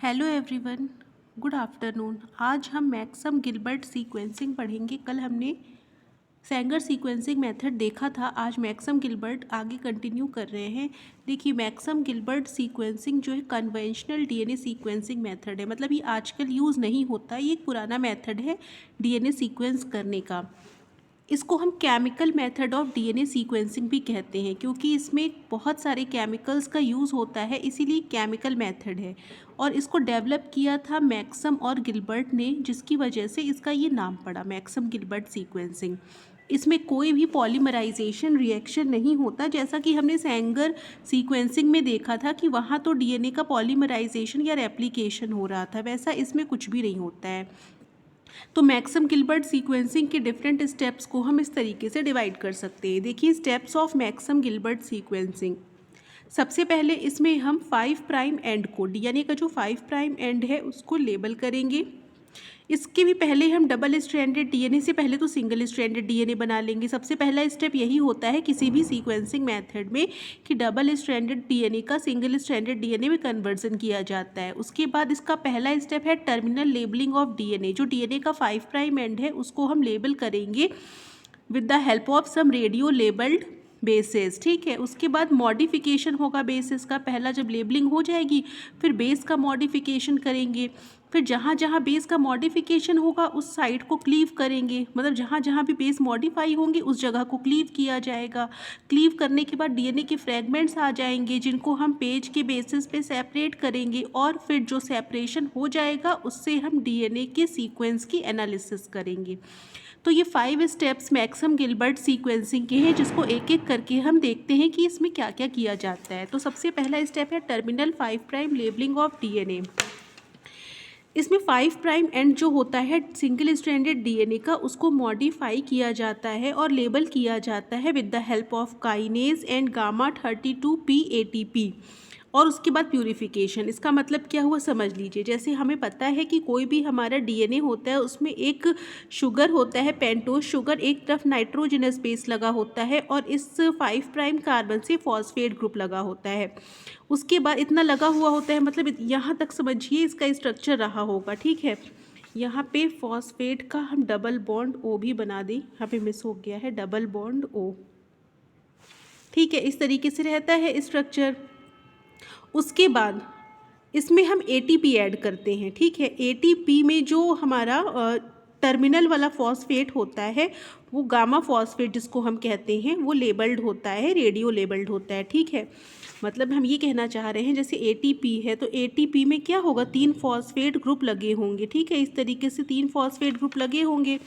Hello everyone, good afternoon. आज हम Maxam Gilbert sequencing पढ़ेंगे। कल हमने सैंगर सीक्वेंसिंग मेथड देखा था। आज मैक्सम गिलबर्ट आगे कंटिन्यू कर रहे हैं। देखिए, मैक्सम गिलबर्ट सीक्वेंसिंग जो है कन्वेंशनल डीएनए सीक्वेंसिंग मेथड है। मतलब ये आजकल यूज़ नहीं होता, ये एक पुराना मेथड है डीएनए सीक्वेंस करने का। इसको हम chemical method of DNA sequencing भी कहते हैं, क्योंकि इसमें बहुत सारे केमिकल्स का यूज़ होता है, इसीलिए केमिकल मेथड है। और इसको डेवलप किया था मैक्सम और गिलबर्ट ने, जिसकी वजह से इसका ये नाम पड़ा, मैक्सम गिलबर्ट सीक्वेंसिंग। इसमें कोई भी पॉलीमराइजेशन रिएक्शन नहीं होता, जैसा कि हमने सैंगर सीक्वेंसिंग में देखा था कि वहाँ तो डीएनए का पॉलीमराइजेशन या रेप्लिकेशन हो रहा था, वैसा इसमें कुछ भी नहीं होता है। तो मैक्सम गिलबर्ट सीक्वेंसिंग के डिफरेंट स्टेप्स को हम इस तरीके से डिवाइड कर सकते हैं। देखिए, steps of Maxam Gilbert sequencing. सबसे पहले इसमें हम 5 प्राइम एंड को, डीएनए का जो 5 प्राइम एंड है उसको लेबल करेंगे। इसके भी पहले हम डबल स्ट्रैंडेड डीएनए से पहले तो सिंगल स्ट्रैंडेड डीएनए बना लेंगे। सबसे पहला स्टेप यही होता है किसी भी सीक्वेंसिंग मेथड में कि डबल स्ट्रैंडेड डीएनए का सिंगल स्ट्रैंडेड डीएनए में कन्वर्जन किया जाता है। उसके बाद इसका पहला स्टेप है टर्मिनल लेबलिंग ऑफ डीएनए। जो डीएनए का 5 प्राइम एंड है उसको हम लेबल करेंगे with the help of some radio labelled bases. ठीक है, उसके बाद मॉडिफिकेशन होगा बेसिस का। पहला जब लेबलिंग हो जाएगी फिर बेस का मॉडिफिकेशन करेंगे। फिर जहाँ जहाँ बेस का मॉडिफिकेशन होगा उस साइड को क्लीव करेंगे, मतलब जहाँ जहाँ भी बेस मॉडिफाई होंगे उस जगह को क्लीव किया जाएगा। क्लीव करने के बाद डीएनए के फ्रेगमेंट्स आ जाएंगे, जिनको हम पेज के बेसिस पे सेपरेट करेंगे, और फिर जो सेपरेशन हो जाएगा उससे हम डीएनए के सीक्वेंस की एनालिसिस करेंगे। तो ये 5 स्टेप्स मैक्सम गिलबर्ट सीक्वेंसिंग के हैं, जिसको एक एक करके हम देखते हैं कि इसमें क्या क्या किया जाता है। तो सबसे पहला स्टेप है terminal 5 prime labelling of DNA. इसमें 5 प्राइम एंड जो होता है सिंगल स्ट्रैंडेड डीएनए का, उसको मॉडिफाई किया जाता है और लेबल किया जाता है with the help of kinase and gamma 32p ATP। और उसके बाद प्यूरिफिकेशन। इसका मतलब क्या हुआ समझ लीजिए। जैसे हमें पता है कि कोई भी हमारा डीएनए होता है उसमें एक शुगर होता है, पेंटोज शुगर, एक तरफ नाइट्रोजनस बेस लगा होता है और इस 5 प्राइम कार्बन से फॉस्फेट ग्रुप लगा होता है। उसके बाद इतना लगा हुआ होता है, मतलब यहाँ तक समझिए इसका स्ट्रक्चर रहा होगा। ठीक है, यहाँ पे फॉस्फेट का हम डबल बॉन्ड ओ भी बना दें, यहाँ पे मिस हो गया है डबल बॉन्ड ओ। ठीक है, इस तरीके से रहता है स्ट्रक्चर। उसके बाद इसमें हम ATP ऐड करते हैं। ठीक है, ATP में जो हमारा टर्मिनल वाला फॉस्फेट होता है वो गामा फॉस्फेट जिसको हम कहते हैं, वो लेबल्ड होता है, रेडियो लेबल्ड होता है। ठीक है, मतलब हम ये कहना चाह रहे हैं जैसे ATP है तो ATP में क्या होगा, 3 फॉस्फेट ग्रुप लगे होंगे। ठीक है, इस तरीके से 3 फॉस्फेट ग्रुप लगे होंगे।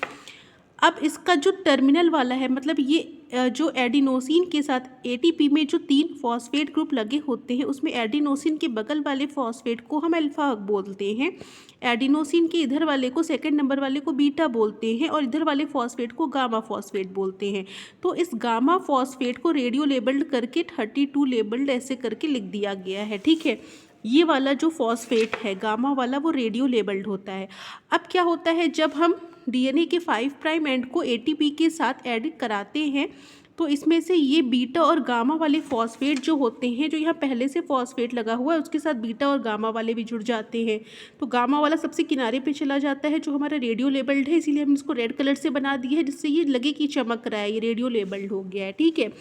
अब इसका जो टर्मिनल वाला है, मतलब ये जो एडिनोसिन के साथ ATP में जो 3 फॉस्फेट ग्रुप लगे होते हैं उसमें एडिनोसिन के बगल वाले फॉस्फेट को हम अल्फा बोलते हैं, एडिनोसिन के इधर वाले को, सेकंड नंबर वाले को बीटा बोलते हैं, और इधर वाले फॉस्फेट को गामा फॉस्फेट बोलते हैं। तो इस गामा फॉस्फेट को रेडियो लेबल्ड करके 32 लेबल्ड ऐसे करके लिख दिया गया है। ठीक है, ये वाला जो फॉस्फेट है गामा वाला वो रेडियो लेबल्ड होता है। अब क्या होता है, जब हम डीएनए के 5 प्राइम एंड को ATP के साथ ऐड कराते हैं तो इसमें से ये बीटा और गामा वाले फॉस्फेट जो होते हैं, जो यहाँ पहले से फॉस्फेट लगा हुआ है उसके साथ बीटा और गामा वाले भी जुड़ जाते हैं। तो गामा वाला सबसे किनारे पे चला जाता है जो हमारा रेडियो लेबल्ड है, इसीलिए हम इसको रेड कलर से बना दिए है जिससे ये लगे कि चमक रहा है, ये रेडियो लेबल्ड हो गया है। ठीक है,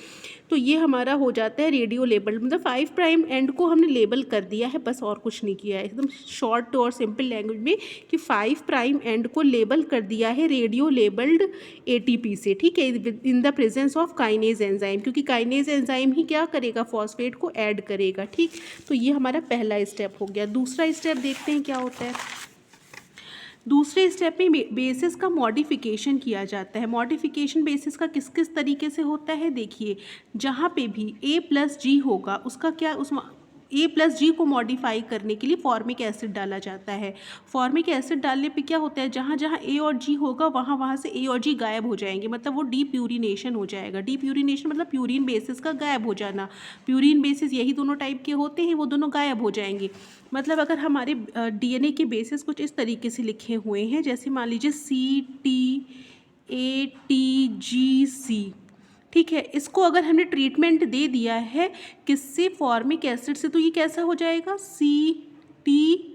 तो ये हमारा हो जाता है रेडियो लेबल्ड, मतलब 5 प्राइम एंड को हमने लेबल कर दिया है, बस और कुछ नहीं किया है। एकदम शॉर्ट और सिंपल लैंग्वेज में कि 5 प्राइम एंड को लेबल कर दिया है रेडियो लेबल्ड ATP से। ठीक है, in the presence of kinase enzyme, क्योंकि काइनेज एंजाइम ही क्या करेगा, फॉस्फेट को ऐड करेगा। ठीक, तो ये हमारा पहला स्टेप हो गया। दूसरा स्टेप देखते हैं क्या होता है। दूसरे स्टेप में बेसिस का मॉडिफिकेशन किया जाता है। मॉडिफिकेशन बेसिस का किस किस तरीके से होता है, देखिए, जहाँ पे भी A+G होगा उसका क्या, उस A+G को मॉडिफाई करने के लिए फॉर्मिक एसिड डाला जाता है। फॉर्मिक एसिड डालने पे क्या होता है, जहाँ जहाँ A और G होगा वहाँ वहाँ से A और G गायब हो जाएंगे, मतलब वो डीप्यूरिनेशन हो जाएगा। डीप्यूरिनेशन मतलब प्यूरिन बेसिस का गायब हो जाना। प्यूरिन बेसिस यही दोनों टाइप के होते हैं, वो दोनों गायब हो जाएंगे। मतलब अगर हमारे डीएनए के बेसिस कुछ इस तरीके से लिखे हुए हैं, जैसे मान लीजिए CTATGC। ठीक है, इसको अगर हमने ट्रीटमेंट दे दिया है किससे, फॉर्मिक एसिड से, तो ये कैसा हो जाएगा, CTATG।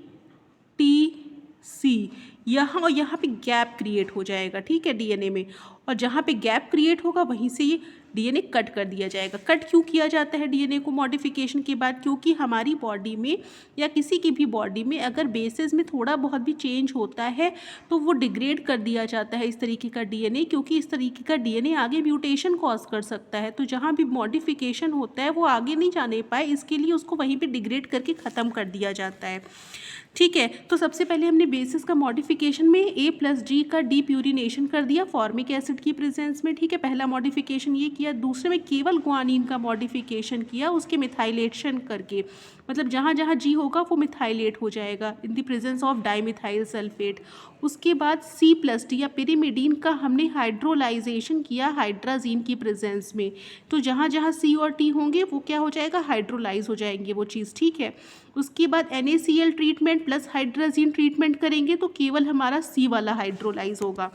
सी, यहाँ और यहाँ पे गैप क्रिएट हो जाएगा, ठीक है, डीएनए में। और जहाँ पे गैप क्रिएट होगा वहीं से ये डीएनए कट कर दिया जाएगा। कट क्यों किया जाता है डीएनए को मॉडिफिकेशन के बाद? क्योंकि हमारी बॉडी में या किसी की भी बॉडी में अगर बेसिस में थोड़ा बहुत भी चेंज होता है तो वो डिग्रेड कर दिया जाता है इस तरीके का डीएनए, क्योंकि इस तरीके का डीएनए आगे म्यूटेशन कॉज कर सकता है। तो जहाँ भी मॉडिफिकेशन होता है वो आगे नहीं जाने पाए, इसके लिए उसको वहीं पर डिग्रेड करके ख़त्म कर दिया जाता है, ठीक है। तो सबसे पहले हमने बेसिस का मॉडिफिकेशन में A+G का डीप्यूरिनेशन कर दिया फॉर्मिक एसिड की प्रेजेंस में, ठीक है, पहला मॉडिफिकेशन ये किया। दूसरे में केवल ग्वानिन का मॉडिफिकेशन किया उसके मिथाइलेशन करके, मतलब जहाँ जहाँ G होगा वो मिथाइलेट हो जाएगा in the presence of dimethyl sulphate. उसके बाद C+D या पिरिमिडीन का हमने हाइड्रोलाइजेशन किया हाइड्राजीन की प्रेजेंस में। तो जहाँ जहाँ C और T होंगे वो क्या हो जाएगा, हाइड्रोलाइज हो जाएंगे वो चीज़, ठीक है। उसके बाद NaCl treatment plus hydrazine treatment करेंगे तो केवल हमारा C वाला हाइड्रोलाइज होगा।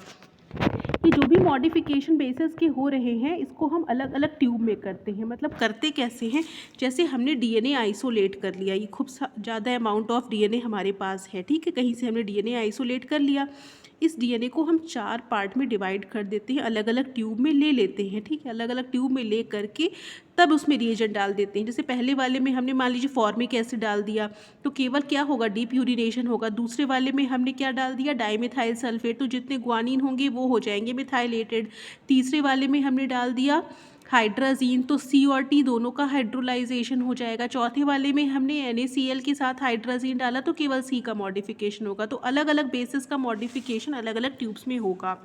कि जो भी मॉडिफिकेशन बेसिस के हो रहे हैं इसको हम अलग अलग ट्यूब में करते हैं। मतलब करते कैसे हैं, जैसे हमने डीएनए आइसोलेट कर लिया, ये खूब ज़्यादा अमाउंट ऑफ डीएनए हमारे पास है, ठीक है, कहीं से हमने डीएनए आइसोलेट कर लिया। इस डीएनए को हम 4 पार्ट में डिवाइड कर देते हैं, अलग अलग ट्यूब में ले लेते हैं, ठीक है, अलग अलग ट्यूब में ले करके तब उसमें रिएजेंट डाल देते हैं। जैसे पहले वाले में हमने मान लीजिए फॉर्मिक एसिड डाल दिया तो केवल क्या होगा, डीप्यूरिनेशन होगा। दूसरे वाले में हमने क्या डाल दिया, डाइमिथाइल सल्फेट, तो जितने ग्वानिन होंगे वो हो जाएंगे मिथाइलेटेड। तीसरे वाले में हमने डाल दिया हाइड्राजीन, तो C और T दोनों का हाइड्रोलाइजेशन हो जाएगा। चौथे वाले में हमने NaCl के साथ हाइड्राजीन डाला तो केवल C का मॉडिफिकेशन होगा। तो अलग अलग बेसिस का मॉडिफिकेशन अलग अलग ट्यूब्स में होगा।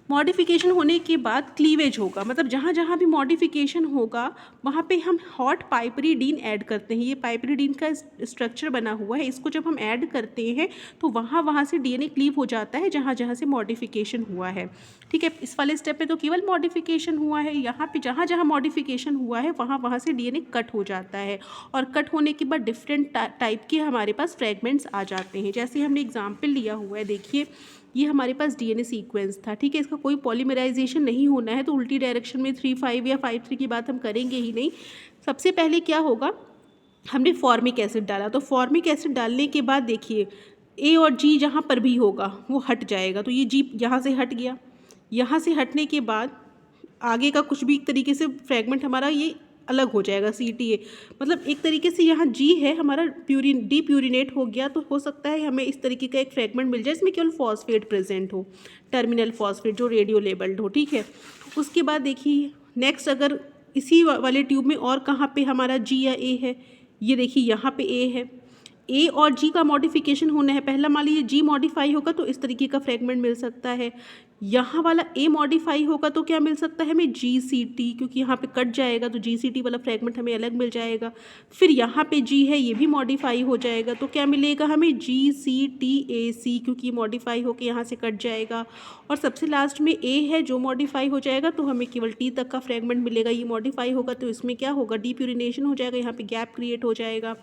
मॉडिफिकेशन होने के बाद क्लीवेज होगा, मतलब जहाँ जहाँ भी मॉडिफिकेशन होगा वहाँ पे हम हॉट पाइपरीडीन ऐड करते हैं। ये पाइपरीडीन का स्ट्रक्चर बना हुआ है, इसको जब हम ऐड करते हैं तो वहाँ से डीएनए क्लीव हो जाता है जहाँ जहाँ से मॉडिफिकेशन हुआ है, ठीक है। इस वाले स्टेप पे तो केवल मॉडिफिकेशन हुआ है, यहाँ पे जहाँ जहाँ मॉडिफिकेशन हुआ है वहाँ से डीएनए कट हो जाता है। और कट होने के बाद डिफरेंट टाइप के हमारे पास फ्रेगमेंट्स आ जाते हैं। जैसे हमने एग्जाम्पल लिया हुआ है, देखिए ये हमारे पास डीएनए सीक्वेंस था, ठीक है, इसका कोई पॉलीमराइजेशन नहीं होना है तो उल्टी डायरेक्शन में 3,5 या 5,3 की बात हम करेंगे ही नहीं। सबसे पहले क्या होगा, हमने फॉर्मिक एसिड डाला, तो फॉर्मिक एसिड डालने के बाद देखिए A और G जहाँ पर भी होगा वो हट जाएगा, तो ये G यहाँ से हट गया। यहाँ से हटने के बाद आगे का कुछ भी एक तरीके से फ्रेगमेंट हमारा ये अलग हो जाएगा, CTA, मतलब एक तरीके से यहाँ G है हमारा डीप्यूरिनेट हो गया, तो हो सकता है हमें इस तरीके का एक फ्रेगमेंट मिल जाए इसमें केवल फॉस्फेट प्रेजेंट हो, टर्मिनल फॉस्फेट जो रेडियो लेबल्ड हो, ठीक है। उसके बाद देखिए नेक्स्ट अगर इसी वाले ट्यूब में और कहाँ पे हमारा G या A है, ये देखिए यहाँ पे A है, A और G का मॉडिफिकेशन होना है। पहला मान लीजिए G मॉडिफाई होगा तो इस तरीके का फ्रेगमेंट मिल सकता है। यहाँ वाला A मॉडिफाई होगा तो क्या मिल सकता है हमें, GCT, क्योंकि यहाँ पे कट जाएगा तो GCT वाला फ्रेगमेंट हमें अलग मिल जाएगा। फिर यहाँ पे G है, ये भी मॉडिफाई हो जाएगा तो क्या मिलेगा हमें, GCTAC, क्योंकि मॉडिफाई होकर यहाँ से कट जाएगा। और सबसे लास्ट में A है जो मॉडिफाई हो जाएगा तो हमें केवल T तक का फ्रेगमेंट मिलेगा। ये मॉडिफाई होगा तो इसमें क्या होगा, डीप्यूरिनेशन हो जाएगा, यहाँ पे गैप क्रिएट हो जाएगा,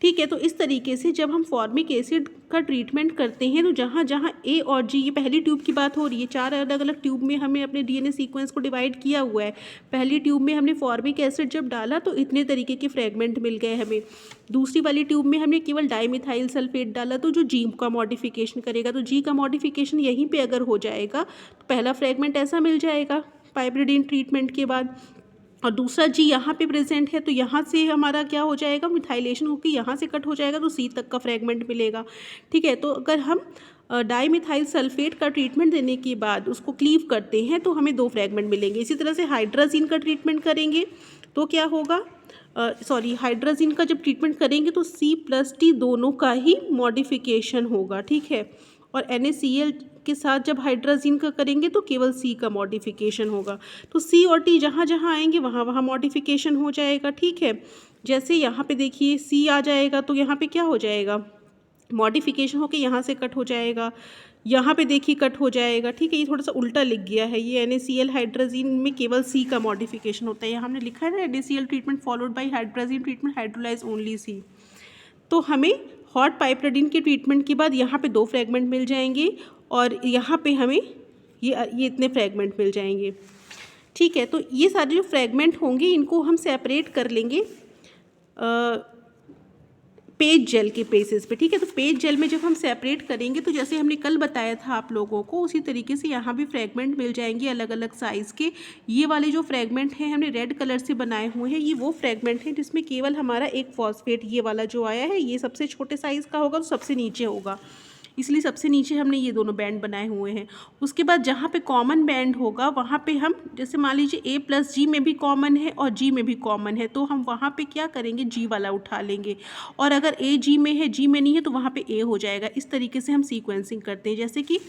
ठीक है। तो इस तरीके से जब हम फॉर्मिक एसिड का ट्रीटमेंट करते हैं तो जहाँ जहाँ A और G, ये पहली ट्यूब की बात हो रही है, 4 अलग अलग ट्यूब में हमने अपने डीएनए सीक्वेंस को डिवाइड किया हुआ है। पहली ट्यूब में हमने फॉर्मिक एसिड जब डाला तो इतने तरीके के फ्रेगमेंट मिल गए हमें। दूसरी वाली ट्यूब में हमने केवल डाइमिथाइल सल्फेट डाला तो जो G का मॉडिफिकेशन करेगा, तो G का मॉडिफिकेशन यहीं पर अगर हो जाएगा तो पहला फ्रेगमेंट ऐसा मिल जाएगा पाइपरीडीन ट्रीटमेंट के बाद। और दूसरा G यहाँ पे प्रेजेंट है तो यहाँ से हमारा क्या हो जाएगा, मिथाइलेशन होकर यहाँ से कट हो जाएगा तो C तक का फ्रेगमेंट मिलेगा, ठीक है। तो अगर हम डाइमिथाइल सल्फेट का ट्रीटमेंट देने के बाद उसको क्लीव करते हैं तो हमें 2 फ्रेगमेंट मिलेंगे। इसी तरह से हाइड्राजीन का ट्रीटमेंट करेंगे तो क्या होगा, हाइड्राजीन का जब ट्रीटमेंट करेंगे तो C+T दोनों का ही मॉडिफिकेशन होगा, ठीक है। और NaCl के साथ जब हाइड्राजीन का करेंगे तो केवल C का मॉडिफिकेशन होगा। तो C और T जहाँ जहाँ आएंगे वहाँ वहाँ मॉडिफिकेशन हो जाएगा, ठीक है। जैसे यहाँ पे देखिए C आ जाएगा तो यहाँ पे क्या हो जाएगा, मॉडिफिकेशन होके यहाँ से कट हो जाएगा, यहाँ पे देखिए कट हो जाएगा, ठीक है। ये थोड़ा सा उल्टा लिख गया है, ये NaCl हाइड्राजीन में केवल C का मॉडिफिकेशन होता है। यहाँ हमने लिखा है ना NaCl treatment followed by hydrazine treatment hydrolyse only C। तो हमें हॉट पाइपरीडीन के ट्रीटमेंट के बाद यहाँ पे 2 फ्रेगमेंट मिल जाएंगे और यहाँ पे हमें ये इतने फ्रेगमेंट मिल जाएंगे, ठीक है। तो ये सारे जो फ्रेगमेंट होंगे इनको हम सेपरेट कर लेंगे पेज जेल के बेसिस पे, ठीक है। तो पेज जेल में जब हम सेपरेट करेंगे तो जैसे हमने कल बताया था आप लोगों को, उसी तरीके से यहाँ भी फ्रेगमेंट मिल जाएंगे अलग अलग साइज़ के। ये वाले जो फ्रेगमेंट हैं हमने रेड कलर से बनाए हुए हैं, ये वो फ्रेगमेंट हैं जिसमें केवल हमारा एक फॉस्फेट ये वाला जो आया है ये सबसे छोटे साइज़ का होगा, तो सबसे नीचे होगा, इसलिए सबसे नीचे हमने ये दोनों बैंड बनाए हुए हैं। उसके बाद जहाँ पे कॉमन बैंड होगा वहाँ पे हम, जैसे मान लीजिए A+G में भी कॉमन है और G में भी कॉमन है, तो हम वहाँ पे क्या करेंगे, G वाला उठा लेंगे। और अगर A G में है, G में नहीं है, तो वहाँ पे A हो जाएगा। इस तरीके से हम सीक्वेंसिंग करते हैं। जैसे कि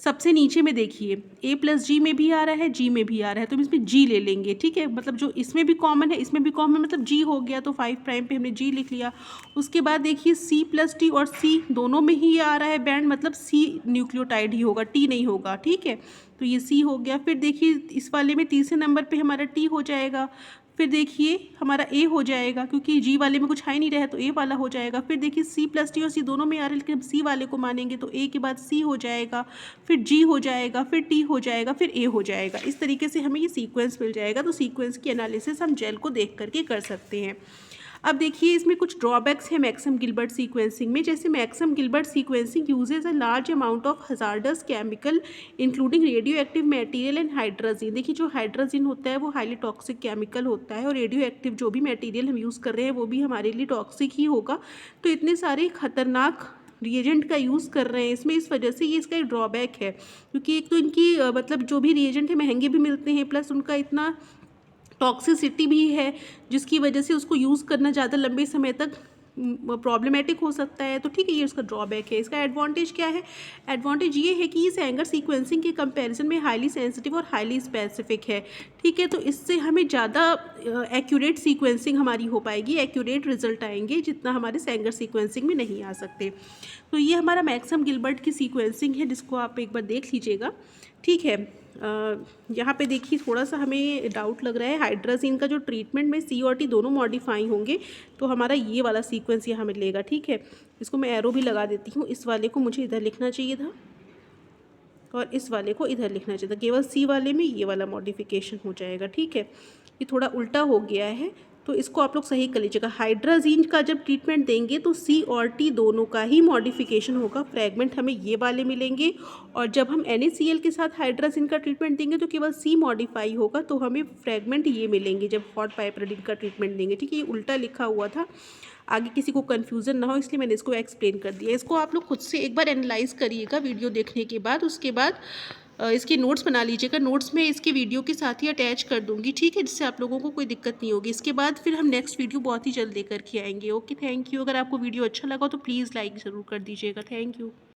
सबसे नीचे में देखिए A+G में भी आ रहा है, G में भी आ रहा है, तो हम इसमें G ले लेंगे, ठीक है। मतलब जो इसमें भी कॉमन है इसमें भी कॉमन, मतलब G हो गया, तो 5 प्राइम पे हमने G लिख लिया। उसके बाद देखिए C+T और C दोनों में ही आ रहा है बैंड, मतलब C न्यूक्लियोटाइड ही होगा, T नहीं होगा, ठीक है। तो ये C हो गया। फिर देखिए इस वाले में तीसरे नंबर पे हमारा T हो जाएगा। फिर देखिए हमारा A हो जाएगा, क्योंकि G वाले में कुछ आ ही नहीं रहा है तो A वाला हो जाएगा। फिर देखिए C+T और C दोनों में आ रहा है, लेकिन हम C वाले को मानेंगे तो A के बाद C हो जाएगा, फिर G हो जाएगा, फिर T हो जाएगा, फिर A हो जाएगा। इस तरीके से हमें ये सीक्वेंस मिल जाएगा। तो सीक्वेंस की एनालिसिस हम जेल को देख करके कर सकते हैं। अब देखिए इसमें कुछ ड्रॉबैक्स हैं मैक्सम गिलबर्ट सीक्वेंसिंग में। जैसे Maxam Gilbert sequencing usage a large amount of hazardous chemical including radio active material and hydrogen. देखिए जो हाइड्रोजन होता है वो हाईली टॉक्सिक केमिकल होता है, और रेडियो एक्टिव जो भी मटेरियल हम यूज़ कर रहे हैं वो भी हमारे लिए टॉक्सिक ही होगा। तो इतने सारे खतरनाक रिएजेंट का यूज़ कर रहे हैं इसमें, इस वजह से ये इसका एक ड्रॉबैक है। क्योंकि एक तो इनकी मतलब जो भी रिएजेंट है महंगे भी मिलते हैं, प्लस उनका इतना टॉक्सिसिटी भी है जिसकी वजह से उसको यूज़ करना ज़्यादा लंबे समय तक प्रॉब्लमेटिक हो सकता है। तो ठीक है, ये उसका ड्रॉबैक है। इसका एडवांटेज क्या है, एडवांटेज ये है कि ये सैंगर सीक्वेंसिंग के कंपैरिजन में हाईली सेंसिटिव और हाईली स्पेसिफिक है, ठीक है। तो इससे हमें ज़्यादा एक्यूरेट सीक्वेंसिंग हमारी हो पाएगी, एक्यूरेट रिजल्ट आएंगे जितना हमारे सैंगर सीक्वेंसिंग में नहीं आ सकते। तो ये हमारा मैक्सम गिलबर्ट की सीक्वेंसिंग है, जिसको आप एक बार देख लीजिएगा, ठीक है। यहाँ पे देखिए थोड़ा सा हमें डाउट लग रहा है, हाइड्रोजन का जो ट्रीटमेंट में C और T दोनों मॉडिफाई होंगे तो हमारा ये वाला सीक्वेंस यहाँ मिलेगा, ठीक है। इसको मैं एरो भी लगा देती हूँ। इस वाले को मुझे इधर लिखना चाहिए था और इस वाले को इधर लिखना चाहिए था, केवल C वाले में ये वाला मॉडिफिकेशन हो जाएगा, ठीक है। ये थोड़ा उल्टा हो गया है, तो इसको आप लोग सही कर लीजिएगा। हाइड्रोजन का जब ट्रीटमेंट देंगे तो C और T दोनों का ही मॉडिफिकेशन होगा, फ्रैगमेंट हमें ये वाले मिलेंगे। और जब हम NaCl के साथ हाइड्रोजन का ट्रीटमेंट देंगे तो केवल C मॉडिफाई होगा, तो हमें फ्रैगमेंट ये मिलेंगे जब हॉट पाइपराडाइन का ट्रीटमेंट देंगे, ठीक है। ये उल्टा लिखा हुआ था, आगे किसी को कन्फ्यूज़न ना हो इसलिए मैंने इसको एक्सप्लेन कर दिया। इसको आप लोग खुद से एक बार एनालाइज करिएगा वीडियो देखने के बाद। उसके बाद इसके नोट्स बना लीजिएगा। नोट्स में इसके वीडियो के साथ ही अटैच कर दूंगी, ठीक है, जिससे आप लोगों को कोई दिक्कत नहीं होगी। इसके बाद फिर हम नेक्स्ट वीडियो बहुत ही जल्द लेकर के आएंगे। Okay, thank you. अगर आपको वीडियो अच्छा लगा तो प्लीज़ लाइक ज़रूर कर दीजिएगा। Thank you.